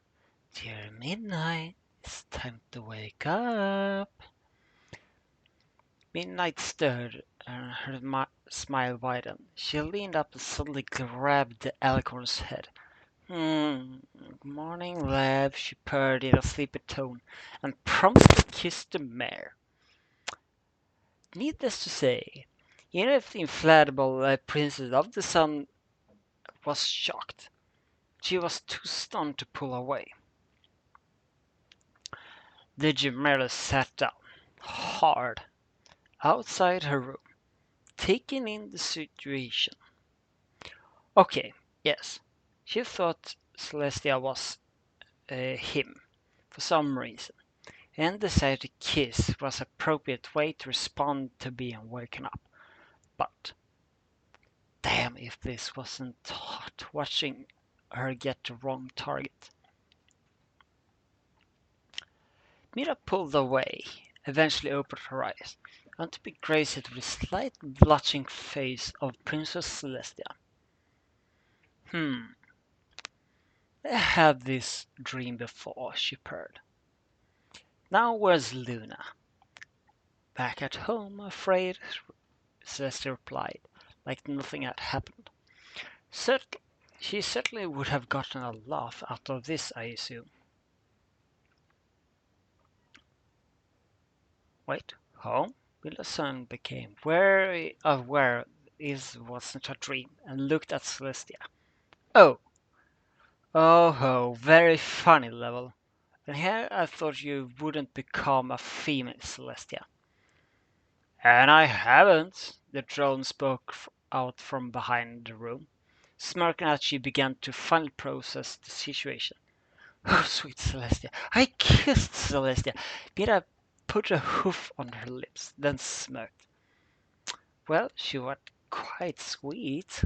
Dear Midnight, it's time to wake up. Midnight stirred, and her smile widened. She leaned up and suddenly grabbed the alicorn's head. Good morning, love, she purred in a sleepy tone, and promptly kissed the mare. Needless to say, even if the inflatable Princess of the Sun was shocked, she was too stunned to pull away. The Gemella sat down, hard, outside her room, taking in the situation. Okay, yes, she thought Celestia was him for some reason, and decided to kiss was appropriate way to respond to being woken up. But damn if this wasn't hot watching her get the wrong target. Mira pulled away, eventually opened her eyes, and to be graced with the slight blushing face of Princess Celestia. I had this dream before, she purred. Now where's Luna? Back at home, afraid, Celestia replied, like nothing had happened. She certainly would have gotten a laugh out of this, I assume. Wait, home? Wilson became wary of where this wasn't a dream and looked at Celestia. Oh, oh ho, very funny level. And here I thought you wouldn't become a female, Celestia. And I haven't, the drone spoke out from behind the room, smirking as she began to finally process the situation. Oh, sweet Celestia. I kissed Celestia. Mira put a hoof on her lips, then smirked. Well, she was quite sweet.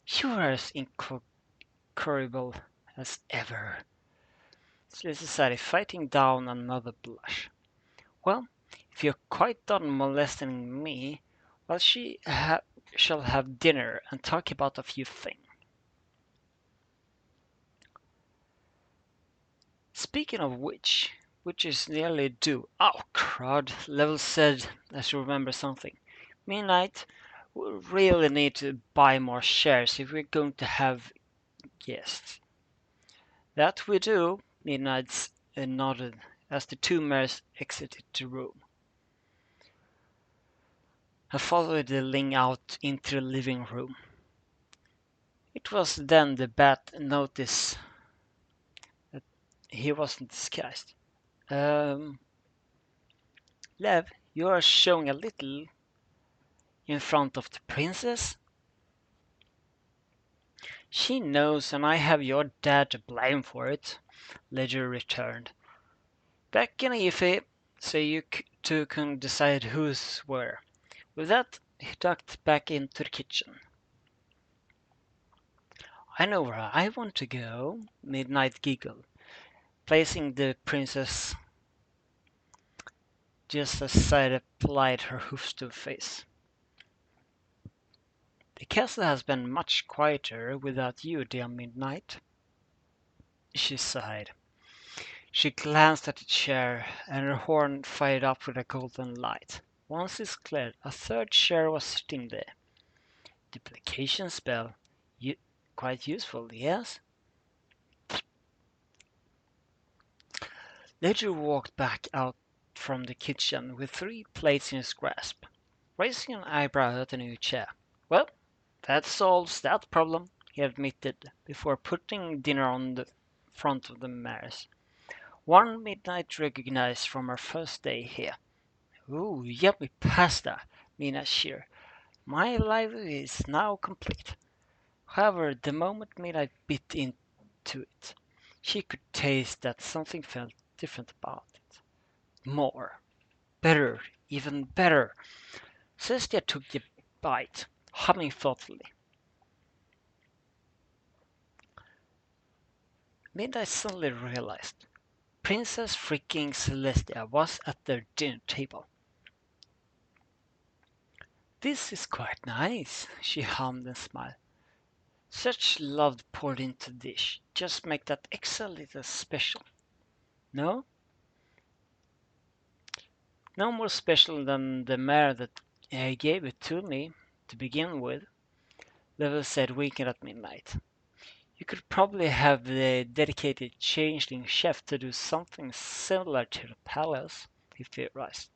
You were as incorrigible as ever. Celestia said, fighting down another blush. Well, if you're quite done molesting me, well, shall have dinner and talk about a few things. Speaking of which is nearly due. Oh, crud, Level said as you remember something. Midnight, we really need to buy more shares if we're going to have guests. That we do, Midnight nodded as the two mares exited the room. I followed the Ling out into the living room. It was then the bat noticed that he wasn't disguised. Lev, you are showing a little in front of the princess. She knows, and I have your dad to blame for it, Ledger returned. Back in Ife, so you two can decide who's where. With that, he ducked back into the kitchen. I know where I want to go, Midnight giggled, placing the princess just as Saida applied her hoofs to her face. The castle has been much quieter without you, dear Midnight. She sighed. She glanced at the chair, and her horn fired up with a golden light. Once it's cleared, a third chair was sitting there. Duplication spell. U- Quite useful, yes? Ledger walked back out from the kitchen with 3 plates in his grasp, raising an eyebrow at the new chair. Well, that solves that problem, he admitted, before putting dinner on the front of the mares. One Midnight recognized from her first day here. Ooh, yummy pasta, Mina cheered. My life is now complete. However, the moment Midnight bit into it, she could taste that something felt different about it. More. Better. Even better. Celestia took the bite, humming thoughtfully. Midnight suddenly realized Princess freaking Celestia was at their dinner table. This is quite nice, she hummed and smiled. Such love poured into the dish. Just make that extra little special. No? No more special than the mare that gave it to me to begin with, Level said, winking at Midnight. You could probably have the dedicated changeling chef to do something similar to the palace, he theorized.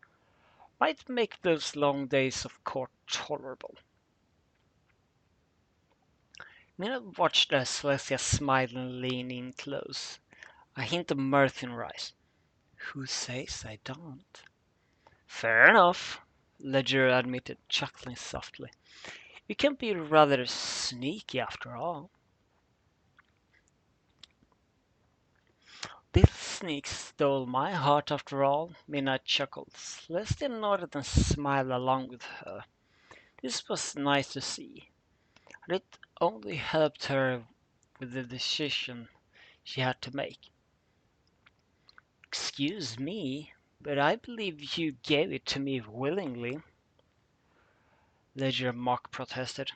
Might make those long days of court tolerable. Mina watched as Celestia smiled and leaned in close, a hint of mirth in her eyes. Who says I don't? Fair enough, Ledger admitted, chuckling softly. You can be rather sneaky after all. This sneak stole my heart after all, Mina chuckled. Celestia nodded and smiled along with her. This was nice to see, and it only helped her with the decision she had to make. Excuse me, but I believe you gave it to me willingly, Ledger mock protested.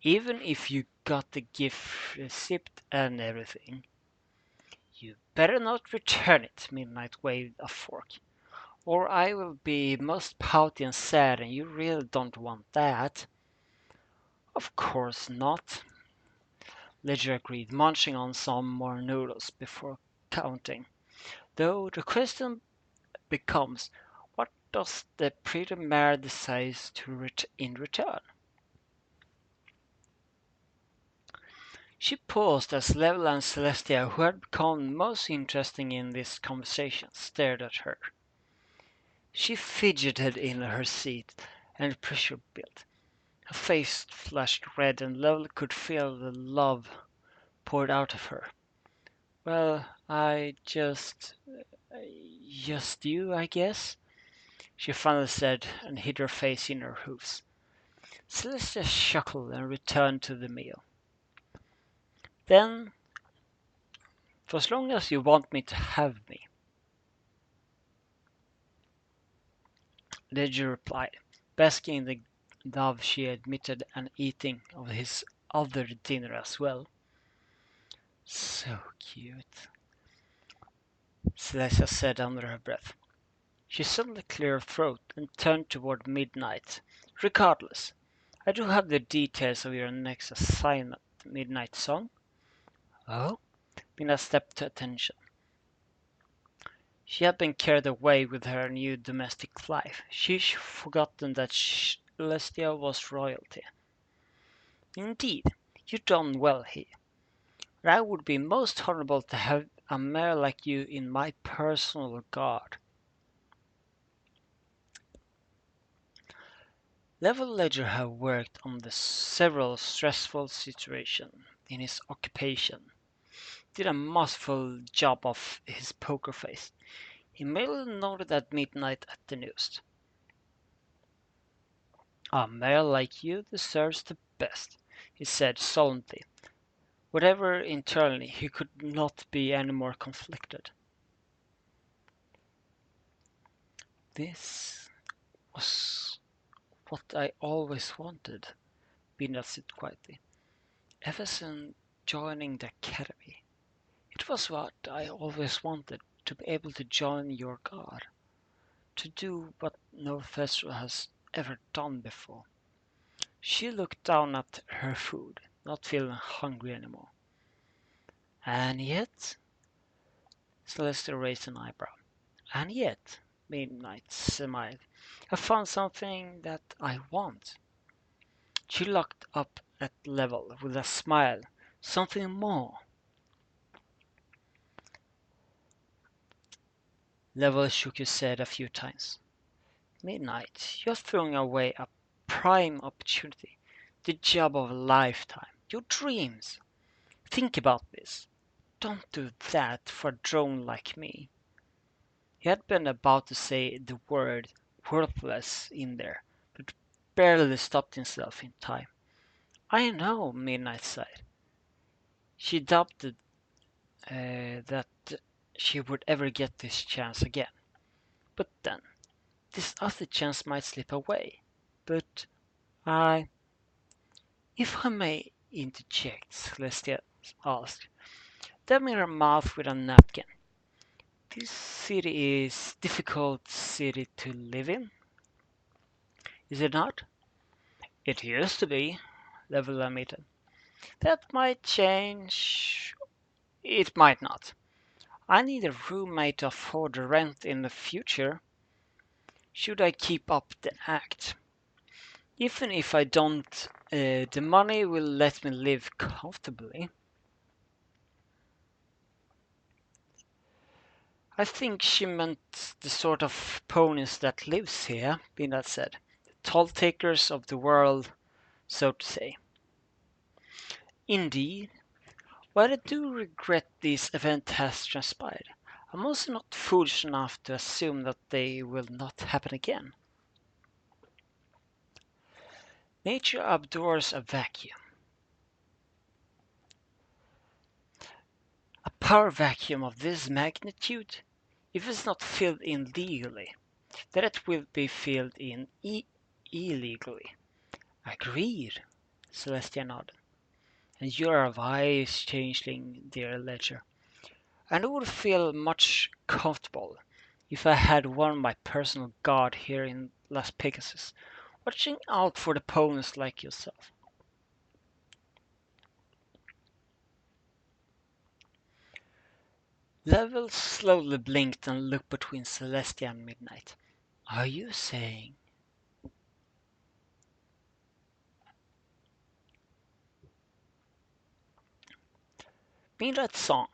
Even if you got the gift receipt and everything. You better not return it, Midnight waved a fork, or I will be most pouty and sad, and you really don't want that. Of course not, Ledger agreed, munching on some more noodles before counting. Though the question becomes, what does the pretty mare decide to in return? She paused as Level and Celestia, who had become most interesting in this conversation, stared at her. She fidgeted in her seat, and pressure built. Her face flushed red, and Level could feel the love poured out of her. Well, just you, I guess, she finally said, and hid her face in her hoofs. Celestia chuckled and returned to the meal. Then, for as long as you want me to have me, Ledger replied, basking in the love she admitted and eating of his other dinner as well. So cute, Celestia said under her breath. She suddenly cleared her throat and turned toward Midnight. Regardless, I do have the details of your next assignment, Midnight Song. Oh? Mina stepped to attention. She had been carried away with her new domestic life. She'd forgotten that Celestia was royalty. Indeed, you've done well here. I would be most honorable to have a mare like you in my personal guard. Level Ledger had worked on the several stressful situations in his occupation, did a masterful job of his poker face. He merely nodded at midnight at the news. A male like you deserves the best, he said solemnly. Whatever internally, he could not be any more conflicted. This was what I always wanted, Bina said quietly. Ever since joining the academy, it was what I always wanted, to be able to join your god, to do what no professor has ever done before. She looked down at her food, not feeling hungry anymore. And yet, Celeste raised an eyebrow. And yet, Midnight smiled. I found something that I want. She looked up at Level with a smile. Something more. Level shook his head a few times. Midnight, you're throwing away a prime opportunity. The job of a lifetime. Your dreams. Think about this. Don't do that for a drone like me. He had been about to say the word worthless in there, but barely stopped himself in time. I know, Midnight sighed. She doubted that she would ever get this chance again. But then, this other chance might slip away. But I... If I may interject, Celestia asked, dabbing her mouth with a napkin. This city is difficult city to live in, is it not? It used to be, Level admitted. That might change. It might not. I need a roommate to afford the rent in the future. Should I keep up the act? Even if I don't, the money will let me live comfortably. I think she meant the sort of ponies that lives here, Binat said. Toll takers of the world, so to say. Indeed, while I do regret this event has transpired, I'm also not foolish enough to assume that they will not happen again. Nature abhors a vacuum. A power vacuum of this magnitude, if it's not filled in legally, then it will be filled in illegally. Agreed, Celestia nodded. And you're a wise changeling, dear Ledger. And I would feel much comfortable if I had one my personal guard here in Las Pegasus, watching out for the ponies like yourself. Level slowly blinked and looked between Celestia and Midnight. Are you saying? Midnight song,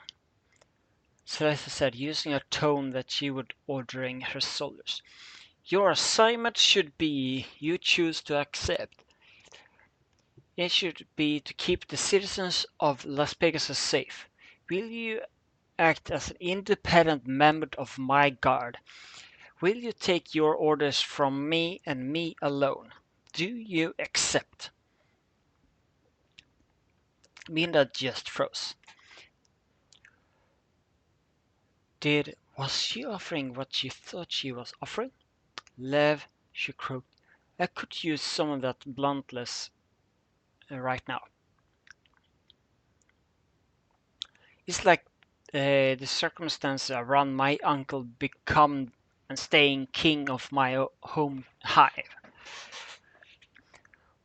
Celestia said, using a tone that she would ordering her soldiers. Your assignment should be you choose to accept. It should be to keep the citizens of Las Vegas safe. Will you act as an independent member of my guard? Will you take your orders from me and me alone? Do you accept? Minda just froze. Was she offering what she thought she was offering? Lev, she croaked. I could use some of that bluntness right now. It's like the circumstances around my uncle become and staying king of my home hive.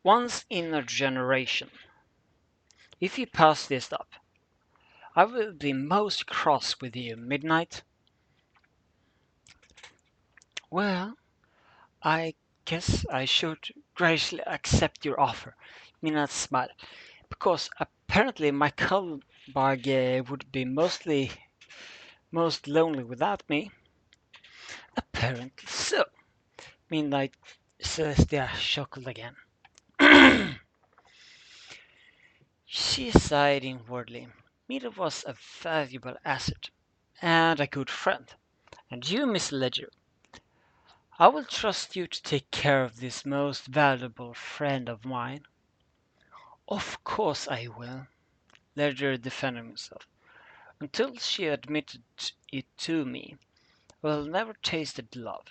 Once in a generation. If you pass this up, I will be most cross with you, Midnight. Well, I guess I should graciously accept your offer, Midnight smiled, because apparently my Kullbarg would be most lonely without me. Apparently so, Midnight Celestia chuckled again. She sighed inwardly. Mita was a valuable asset and a good friend. And you, Miss Ledger, I will trust you to take care of this most valuable friend of mine. Of course I will, Ledger defended himself. Until she admitted it to me, I will never tasted love.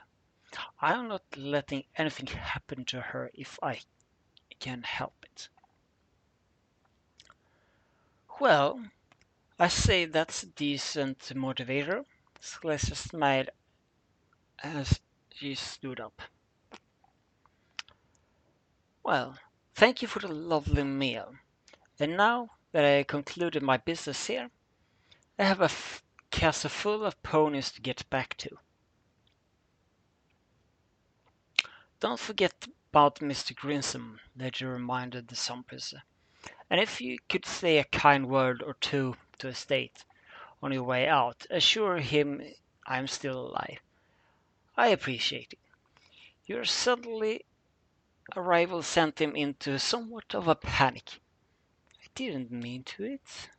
I am not letting anything happen to her if I can help it. Well, I say that's a decent motivator. Celeste smiled as she stood up. Well, thank you for the lovely meal. And now that I concluded my business here, I have a castle full of ponies to get back to. Don't forget about Mr. Grinsom, Ledger reminded the Sompress. And if you could say a kind word or two to Estate on your way out, assure him I'm still alive. I appreciate it. Your suddenly arrival sent him into somewhat of a panic. I didn't mean to it.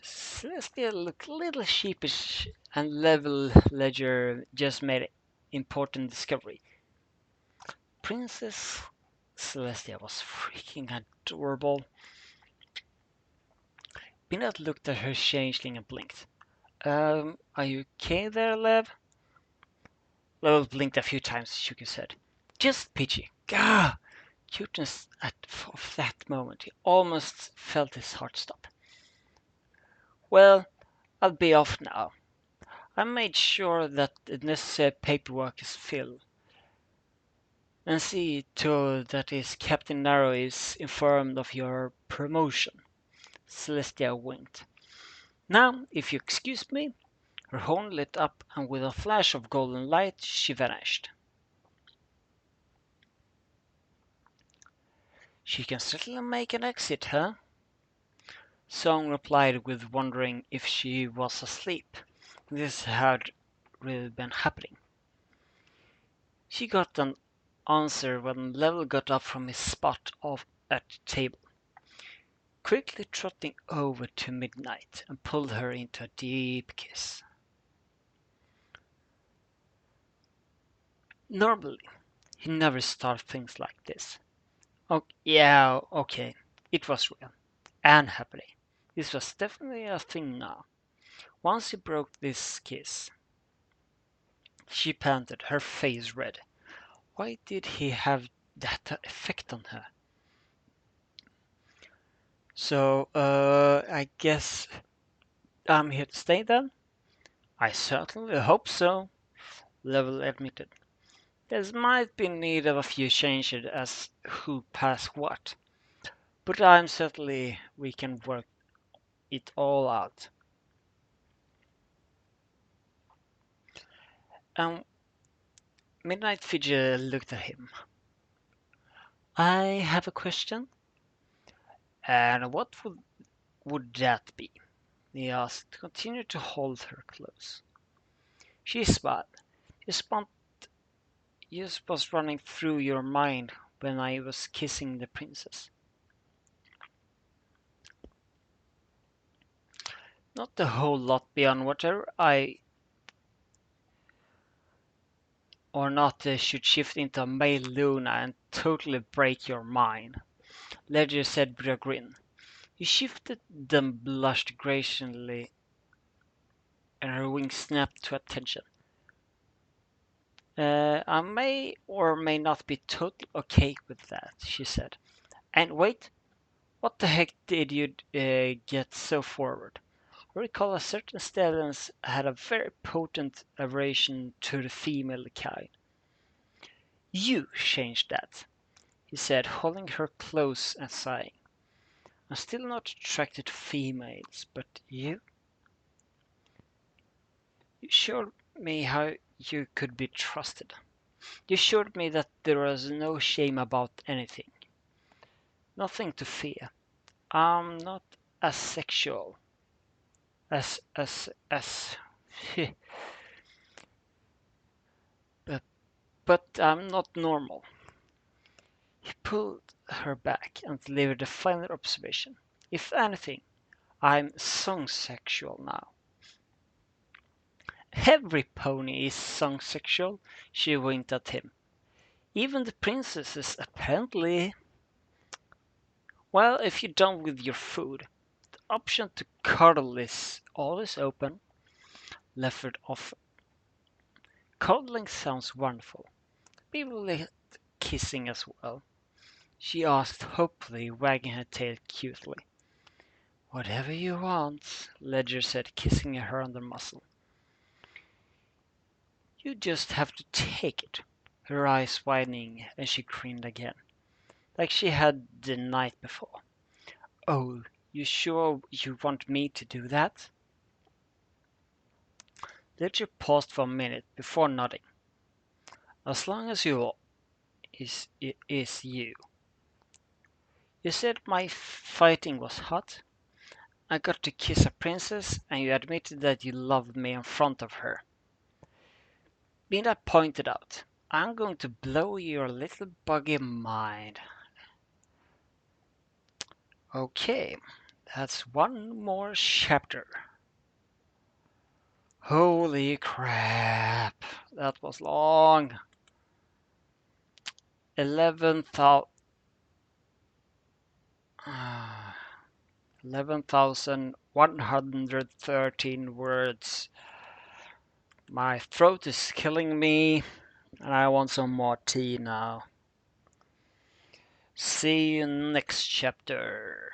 Celestia looked a little sheepish, and Level Ledger just made an important discovery. Princess Celestia was freaking adorable. Peanut looked at her changeling and blinked. Are you okay there, Lev? Level blinked a few times, shook his head. Just peachy. Gah! Cuteness of that moment. He almost felt his heart stop. Well, I'll be off now. I made sure that the necessary paperwork is filled. And see to that is Captain Narrow is informed of your promotion. Celestia winked. Now, if you excuse me, her horn lit up, and with a flash of golden light, she vanished. She can certainly make an exit, huh? Song replied with wondering if she was asleep. This had really been happening. She got an answer when Level got up from his spot off at the table, quickly trotting over to Midnight and pulled her into a deep kiss. Normally, he never started things like this. Oh, yeah, okay, it was real and happening. This was definitely a thing now. Once he broke this kiss, she panted, her face red. Why did he have that effect on her? So, I guess I'm here to stay then? I certainly hope so, Level admitted. There might be need of a few changes as who pass what, but I'm certainly we can work it all out. Um, Midnight Fidget looked at him. I have a question. And what would that be? He asked, continue to hold her close. She smiled. Just was running through your mind when I was kissing the princess. Not a whole lot beyond whatever I or not should shift into a male Luna and totally break your mind, Ledger said with a grin. He shifted, then blushed graciously, and her wings snapped to attention. I may or may not be totally okay with that, she said. And wait, what the heck did you get so forward? I recall a certain stallions had a very potent aversion to the female kind. You changed that, he said, holding her close and sighing. I'm still not attracted to females, but you showed me how you could be trusted. You showed me that there was no shame about anything, nothing to fear. I'm not as sexual as but But I'm not normal. He pulled her back and delivered a final observation. If anything, I'm song-sexual now. Every pony is song-sexual, she winked at him. Even the princesses, apparently. Well, if you're done with your food, the option to cuddle is always open, Lefford offered. Cuddling sounds wonderful. People like kissing as well, she asked hopefully, wagging her tail cutely. Whatever you want, Ledger said, kissing her on the muzzle. You just have to take it. Her eyes widening, and she grinned again, like she had the night before. Oh, you sure you want me to do that? Ledger paused for a minute before nodding. As long as you is you. You said my fighting was hot. I got to kiss a princess, and you admitted that you loved me in front of her. Mina pointed out, I'm going to blow your little buggy mind. Okay, that's one more chapter. Holy crap, that was long. 11,113 words. My throat is killing me, and I want some more tea now. See you next chapter.